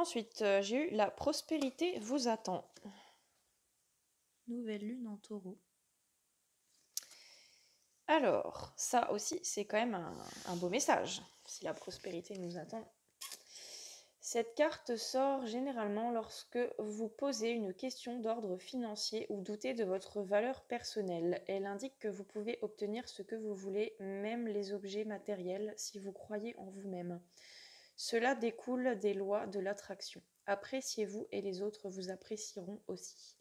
Ensuite, j'ai eu la prospérité vous attend. Nouvelle lune en taureau. Alors, ça aussi, c'est quand même un beau message, si la prospérité nous attend. Cette carte sort généralement lorsque vous posez une question d'ordre financier ou doutez de votre valeur personnelle. Elle indique que vous pouvez obtenir ce que vous voulez, même les objets matériels, si vous croyez en vous-même. Cela découle des lois de l'attraction. Appréciez-vous et les autres vous apprécieront aussi.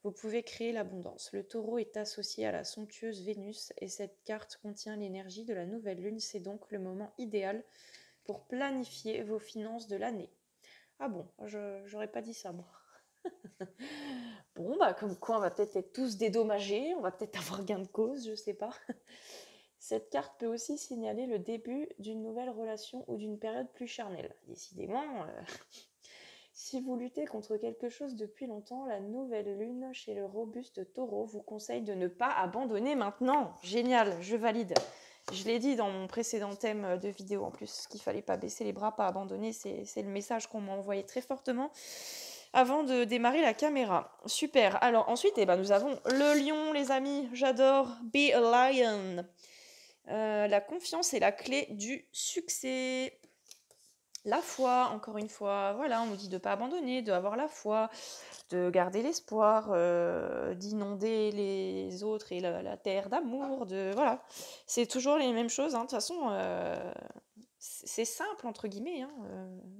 Vous pouvez créer l'abondance. Le taureau est associé à la somptueuse Vénus et cette carte contient l'énergie de la nouvelle lune. C'est donc le moment idéal pour planifier vos finances de l'année. Ah bon, j'aurais pas dit ça moi. Bon, bah comme quoi on va peut-être être tous dédommagés, on va peut-être avoir gain de cause, je sais pas. Cette carte peut aussi signaler le début d'une nouvelle relation ou d'une période plus charnelle. Décidément, si vous luttez contre quelque chose depuis longtemps, la nouvelle lune chez le robuste taureau vous conseille de ne pas abandonner maintenant. Génial, je valide. Je l'ai dit dans mon précédent thème de vidéo en plus, qu'il fallait pas baisser les bras, pas abandonner. C'est le message qu'on m'a envoyé très fortement avant de démarrer la caméra. Super. Alors ensuite, nous avons le lion, les amis. J'adore. Be a lion. La confiance est la clé du succès. La foi, encore une fois, voilà, on nous dit de ne pas abandonner, d'avoir la foi, de garder l'espoir, d'inonder les autres et la terre d'amour, voilà. C'est toujours les mêmes choses, hein. De toute façon, c'est simple, entre guillemets, hein.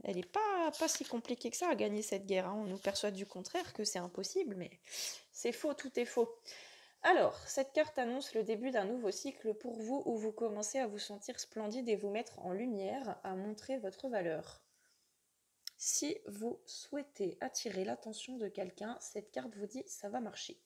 Elle n'est pas si compliquée que ça à gagner cette guerre, hein. On nous persuade du contraire, que c'est impossible, mais c'est faux, tout est faux. Alors, cette carte annonce le début d'un nouveau cycle pour vous où vous commencez à vous sentir splendide et vous mettre en lumière, à montrer votre valeur. Si vous souhaitez attirer l'attention de quelqu'un, cette carte vous dit ça va marcher.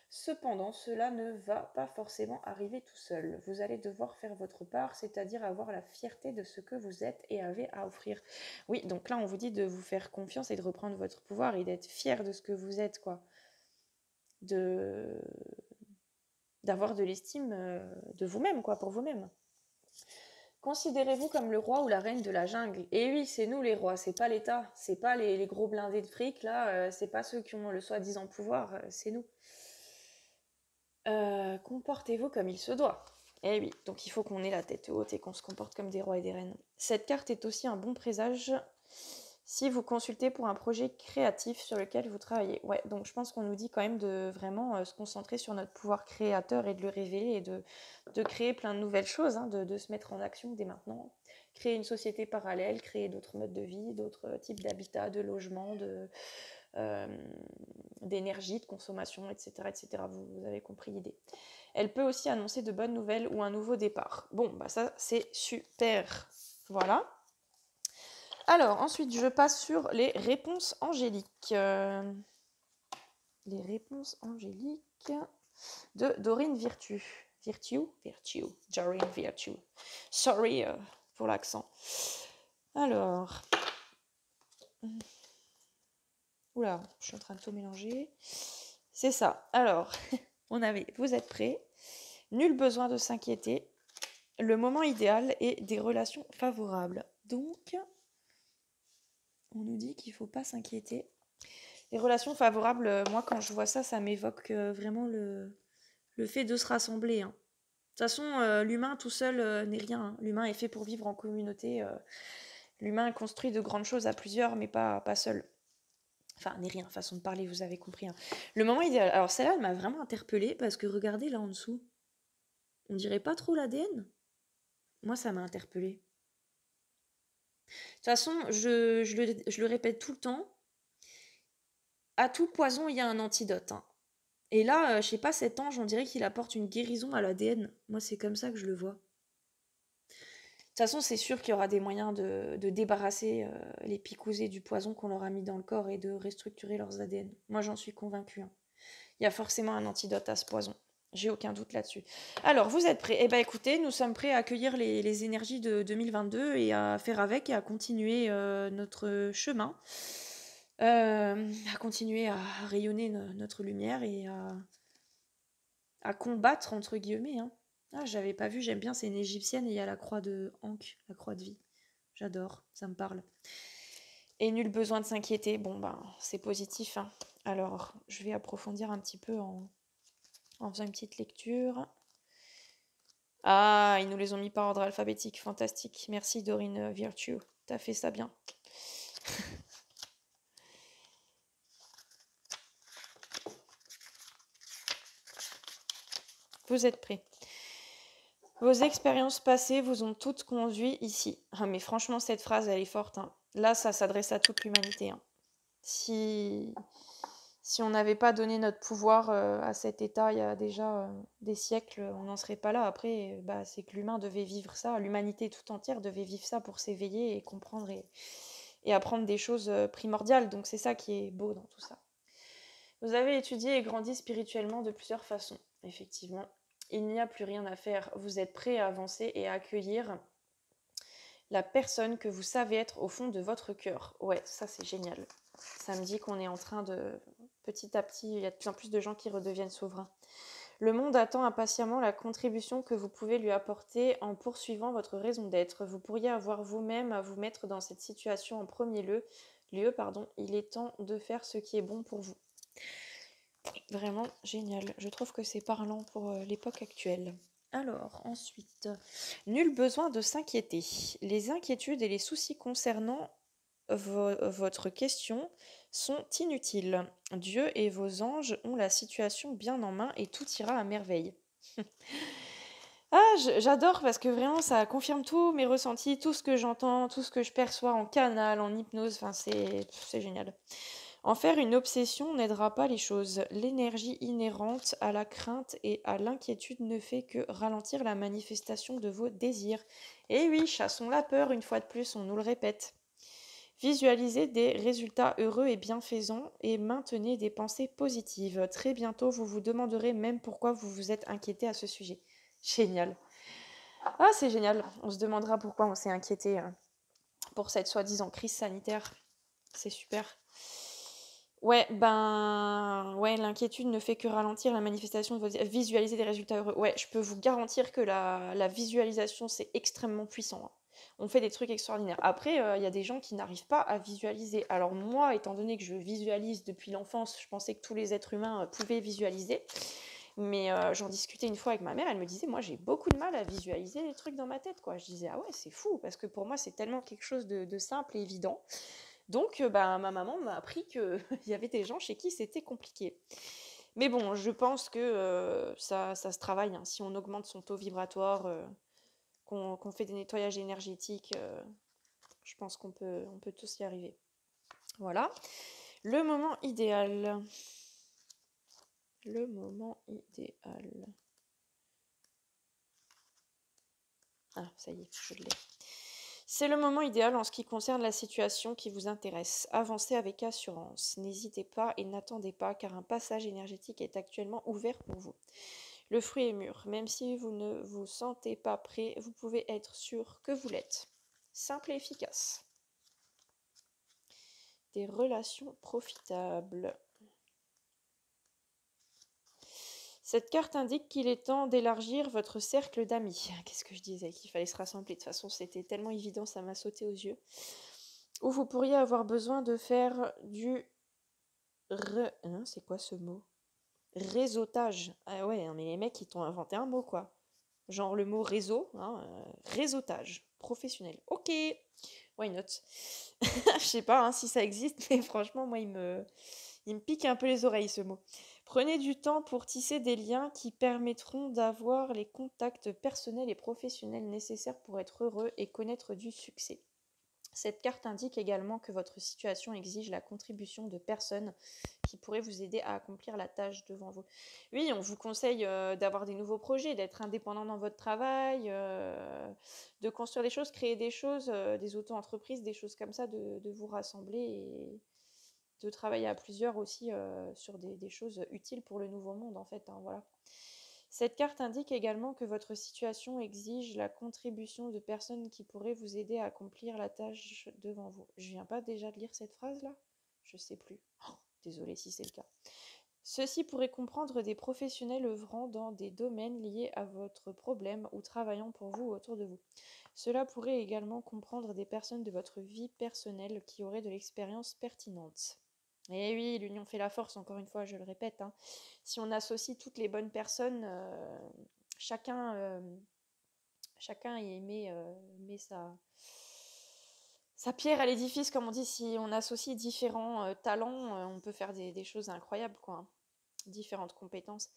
Cependant, cela ne va pas forcément arriver tout seul. Vous allez devoir faire votre part, c'est-à-dire avoir la fierté de ce que vous êtes et avez à offrir. Oui, donc là, on vous dit de vous faire confiance et de reprendre votre pouvoir et d'être fier de ce que vous êtes, quoi. D'avoir de l'estime de vous-même, quoi, pour vous-même. Considérez-vous comme le roi ou la reine de la jungle. Et oui, c'est nous les rois, c'est pas l'État, c'est pas les gros blindés de fric, là, c'est pas ceux qui ont le soi-disant pouvoir, c'est nous. Comportez-vous comme il se doit. Eh oui, donc il faut qu'on ait la tête haute et qu'on se comporte comme des rois et des reines. Cette carte est aussi un bon présage si vous consultez pour un projet créatif sur lequel vous travaillez. Ouais, donc je pense qu'on nous dit quand même de vraiment se concentrer sur notre pouvoir créateur et de le révéler et de créer plein de nouvelles choses, hein, de se mettre en action dès maintenant. Créer une société parallèle, créer d'autres modes de vie, d'autres types d'habitat, de logement, d'énergie, de consommation, etc. etc. Vous avez compris l'idée. Elle peut aussi annoncer de bonnes nouvelles ou un nouveau départ. Bon, bah ça c'est super. Voilà. Alors, ensuite, je passe sur les réponses angéliques. Les réponses angéliques de Dorine Virtue. Virtue. Dorine Virtue. Sorry pour l'accent. Alors. Oula, je suis en train de tout mélanger. C'est ça. Alors, on avait, vous êtes prêts? Nul besoin de s'inquiéter. Le moment idéal est des relations favorables. Donc, on nous dit qu'il ne faut pas s'inquiéter. Les relations favorables, moi, quand je vois ça, ça m'évoque vraiment le fait de se rassembler. Hein. De toute façon, l'humain tout seul n'est rien. Hein. L'humain est fait pour vivre en communauté. L'humain construit de grandes choses à plusieurs, mais pas seul. Enfin, n'est rien, façon de parler, vous avez compris. Hein. Le moment idéal. Alors, celle-là, elle m'a vraiment interpellée parce que regardez là en dessous. On dirait pas trop l'ADN? Moi, ça m'a interpellée. De toute façon, je le répète tout le temps. À tout poison, il y a un antidote. Hein. Et là, je sais pas, cet ange, on dirait qu'il apporte une guérison à l'ADN. Moi, c'est comme ça que je le vois. De toute façon, c'est sûr qu'il y aura des moyens de débarrasser les picousés du poison qu'on leur a mis dans le corps et de restructurer leurs ADN. Moi, j'en suis convaincue. Hein. Il y a forcément un antidote à ce poison. J'ai aucun doute là-dessus. Alors, vous êtes prêts? Eh bien, écoutez, nous sommes prêts à accueillir les énergies de 2022 et à faire avec et à continuer notre chemin. À continuer à rayonner notre lumière et à combattre, entre guillemets. Hein. Ah, j'avais pas vu, j'aime bien, c'est une égyptienne et il y a la croix de Ankh, la croix de vie. J'adore, ça me parle. Et nul besoin de s'inquiéter. Bon, ben, c'est positif, hein. Alors, je vais approfondir un petit peu en faisant une petite lecture. Ah, ils nous les ont mis par ordre alphabétique. Fantastique. Merci, Dorine Virtue. T'as fait ça bien. Vous êtes prêts? Vos expériences passées vous ont toutes conduit ici. Ah, mais franchement, cette phrase, elle est forte, hein. Là, ça s'adresse à toute l'humanité, hein. Si on n'avait pas donné notre pouvoir à cet état il y a déjà des siècles, on n'en serait pas là. Après, bah, c'est que l'humain devait vivre ça, l'humanité tout entière devait vivre ça pour s'éveiller et comprendre et apprendre des choses primordiales. Donc c'est ça qui est beau dans tout ça. Vous avez étudié et grandi spirituellement de plusieurs façons, effectivement. Il n'y a plus rien à faire. Vous êtes prêt à avancer et à accueillir la personne que vous savez être au fond de votre cœur. Ouais, ça c'est génial. Ça me dit qu'on est en train de, petit à petit, il y a de plus en plus de gens qui redeviennent souverains. Le monde attend impatiemment la contribution que vous pouvez lui apporter en poursuivant votre raison d'être. Vous pourriez avoir vous-même à vous mettre dans cette situation en premier lieu. Il est temps de faire ce qui est bon pour vous. Vraiment génial. Je trouve que c'est parlant pour l'époque actuelle. Alors, ensuite, nul besoin de s'inquiéter. Les inquiétudes et les soucis concernant votre question sont inutiles. Dieu et vos anges ont la situation bien en main et tout ira à merveille. Ah, j'adore parce que vraiment ça confirme tous mes ressentis, tout ce que j'entends, tout ce que je perçois en canal, en hypnose, enfin c'est génial. En faire une obsession n'aidera pas les choses. L'énergie inhérente à la crainte et à l'inquiétude ne fait que ralentir la manifestation de vos désirs. Et oui, chassons la peur, une fois de plus, on nous le répète. Visualisez des résultats heureux et bienfaisants et maintenez des pensées positives. Très bientôt, vous vous demanderez même pourquoi vous vous êtes inquiété à ce sujet. Génial. Ah, c'est génial. On se demandera pourquoi on s'est inquiété pour cette soi-disant crise sanitaire. C'est super. Ouais, ouais, l'inquiétude ne fait que ralentir la manifestation de vos... Visualiser des résultats heureux. Ouais, je peux vous garantir que la visualisation, c'est extrêmement puissant, hein. On fait des trucs extraordinaires. Après, il y a des gens qui n'arrivent pas à visualiser. Alors moi, étant donné que je visualise depuis l'enfance, je pensais que tous les êtres humains pouvaient visualiser. Mais j'en discutais une fois avec ma mère, elle me disait, moi j'ai beaucoup de mal à visualiser les trucs dans ma tête, quoi. Je disais, ah ouais, c'est fou, parce que pour moi c'est tellement quelque chose de simple et évident. Donc bah, ma maman m'a appris qu'il y avait des gens chez qui c'était compliqué. Mais bon, je pense que ça se travaille, hein. Si on augmente son taux vibratoire, qu'on fait des nettoyages énergétiques, je pense on peut tous y arriver. Voilà. Le moment idéal. Le moment idéal. Ah, ça y est, je l'ai. C'est le moment idéal en ce qui concerne la situation qui vous intéresse. Avancez avec assurance. N'hésitez pas et n'attendez pas car un passage énergétique est actuellement ouvert pour vous. Le fruit est mûr. Même si vous ne vous sentez pas prêt, vous pouvez être sûr que vous l'êtes. Simple et efficace. Des relations profitables. Cette carte indique qu'il est temps d'élargir votre cercle d'amis. Qu'est-ce que je disais? Qu'il fallait se rassembler. De toute façon, c'était tellement évident, ça m'a sauté aux yeux. Ou vous pourriez avoir besoin de faire du... c'est quoi ce mot? Réseautage. Ah ouais, mais les mecs, ils t'ont inventé un mot, quoi. Genre le mot réseau, hein, réseautage professionnel. Ok, why not? Je sais pas hein, si ça existe, mais franchement, moi, il me pique un peu les oreilles, ce mot. Prenez du temps pour tisser des liens qui permettront d'avoir les contacts personnels et professionnels nécessaires pour être heureux et connaître du succès. Cette carte indique également que votre situation exige la contribution de personnes qui pourraient vous aider à accomplir la tâche devant vous. Oui, on vous conseille d'avoir des nouveaux projets, d'être indépendant dans votre travail, de construire des choses, créer des choses, des auto-entreprises, des choses comme ça, de vous rassembler et de travailler à plusieurs aussi sur des choses utiles pour le nouveau monde, en fait, hein, voilà. Cette carte indique également que votre situation exige la contribution de personnes qui pourraient vous aider à accomplir la tâche devant vous. Je viens pas déjà de lire cette phrase-là? Je sais plus. Oh, désolée si c'est le cas. Ceci pourrait comprendre des professionnels œuvrant dans des domaines liés à votre problème ou travaillant pour vous ou autour de vous. Cela pourrait également comprendre des personnes de votre vie personnelle qui auraient de l'expérience pertinente. Et oui, l'union fait la force, encore une fois, je le répète, hein. Si on associe toutes les bonnes personnes, chacun met sa pierre à l'édifice, comme on dit. Si on associe différents talents, on peut faire des choses incroyables, quoi. Différentes compétences.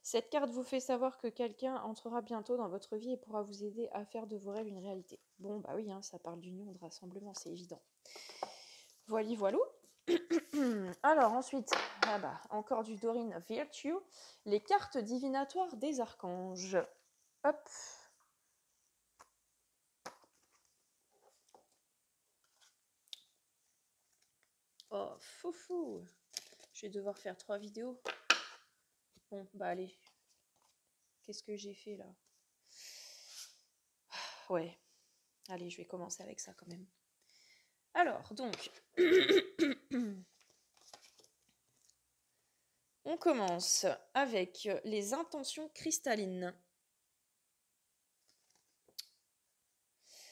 Cette carte vous fait savoir que quelqu'un entrera bientôt dans votre vie et pourra vous aider à faire de vos rêves une réalité. Bon, bah oui, hein, ça parle d'union, de rassemblement, c'est évident. Voili voilou. Alors ensuite, encore du Dorine Virtue, les cartes divinatoires des archanges. Hop. Oh, foufou. Je vais devoir faire 3 vidéos. Bon, bah allez. Qu'est-ce que j'ai fait là? Ouais. Allez, je vais commencer avec ça quand même. Alors, donc, on commence avec les intentions cristallines.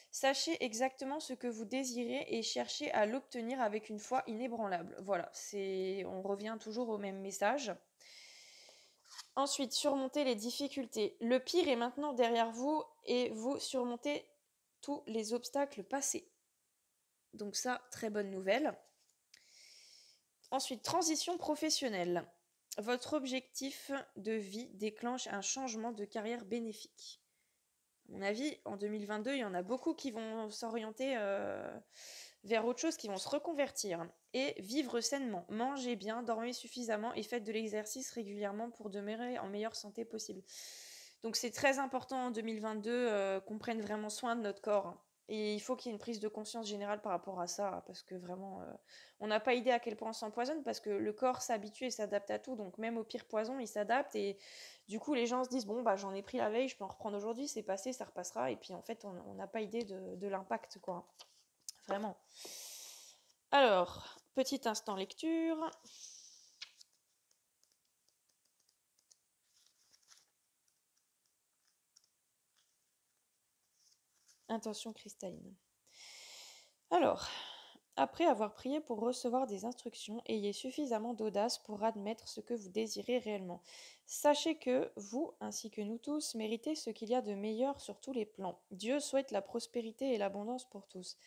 Sachez exactement ce que vous désirez et cherchez à l'obtenir avec une foi inébranlable. Voilà, on revient toujours au même message. Ensuite, surmontez les difficultés. Le pire est maintenant derrière vous et vous surmontez tous les obstacles passés. Donc ça, très bonne nouvelle. Ensuite, transition professionnelle. Votre objectif de vie déclenche un changement de carrière bénéfique. À mon avis, en 2022, il y en a beaucoup qui vont s'orienter vers autre chose, qui vont se reconvertir. Et vivre sainement. Mangez bien, dormez suffisamment et faites de l'exercice régulièrement pour demeurer en meilleure santé possible. Donc c'est très important en 2022 qu'on prenne vraiment soin de notre corps. Et il faut qu'il y ait une prise de conscience générale par rapport à ça, parce que vraiment, on n'a pas idée à quel point on s'empoisonne, parce que le corps s'habitue et s'adapte à tout, donc même au pire poison, il s'adapte, et du coup, les gens se disent, bon, bah j'en ai pris la veille, je peux en reprendre aujourd'hui, c'est passé, ça repassera, et puis en fait, on n'a pas idée de l'impact, quoi. Vraiment. Alors, petit instant lecture. Intention cristalline. Alors, après avoir prié pour recevoir des instructions, ayez suffisamment d'audace pour admettre ce que vous désirez réellement. Sachez que vous, ainsi que nous tous, méritez ce qu'il y a de meilleur sur tous les plans. Dieu souhaite la prospérité et l'abondance pour tous.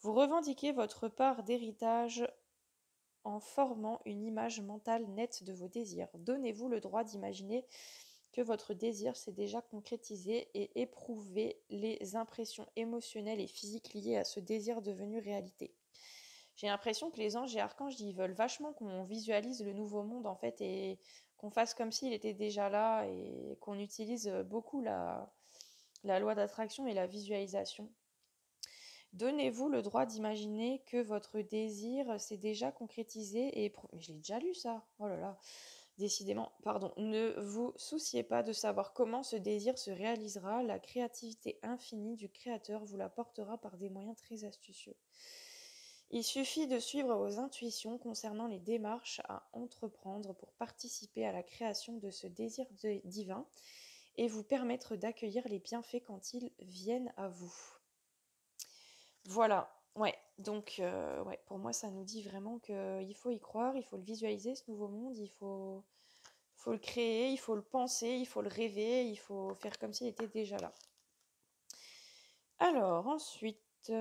Vous revendiquez votre part d'héritage en formant une image mentale nette de vos désirs. Donnez-vous le droit d'imaginer que votre désir s'est déjà concrétisé et éprouvez les impressions émotionnelles et physiques liées à ce désir devenu réalité. J'ai l'impression que les anges et archanges, ils veulent vachement qu'on visualise le nouveau monde en fait et qu'on fasse comme s'il était déjà là et qu'on utilise beaucoup la loi d'attraction et la visualisation. Donnez-vous le droit d'imaginer que votre désir s'est déjà concrétisé et... Mais je l'ai déjà lu ça. Oh là là. Décidément, pardon. Ne vous souciez pas de savoir comment ce désir se réalisera. La créativité infinie du Créateur vous la portera par des moyens très astucieux. Il suffit de suivre vos intuitions concernant les démarches à entreprendre pour participer à la création de ce désir divin et vous permettre d'accueillir les bienfaits quand ils viennent à vous. Voilà, ouais, donc ouais, pour moi ça nous dit vraiment qu'il faut y croire, il faut le visualiser ce nouveau monde, il faut le créer, il faut le penser, il faut le rêver, il faut faire comme s'il était déjà là. Alors ensuite,